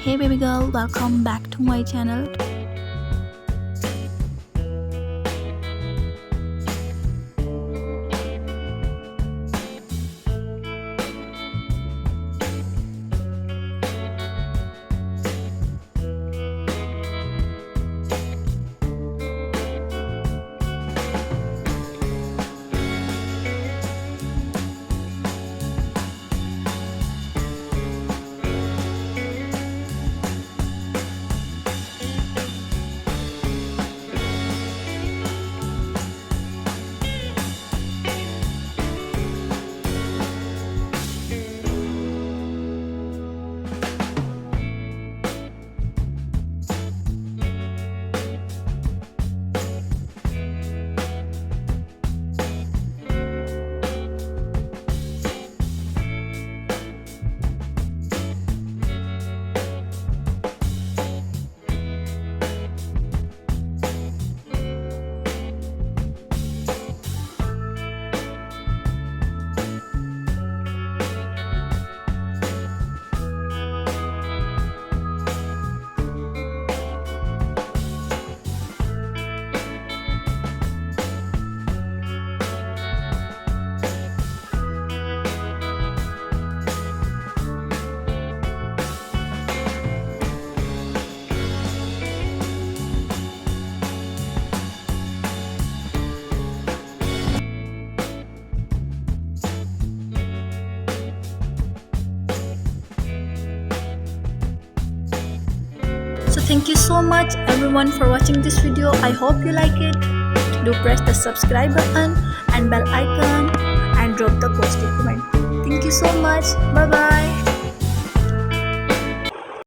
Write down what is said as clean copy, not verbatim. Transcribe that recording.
Hey baby girl, welcome back to my channel. So thank you so much everyone for watching this video. I hope you like it. Do press the subscribe button and bell icon and drop the positive comment. Thank you so much. Bye bye.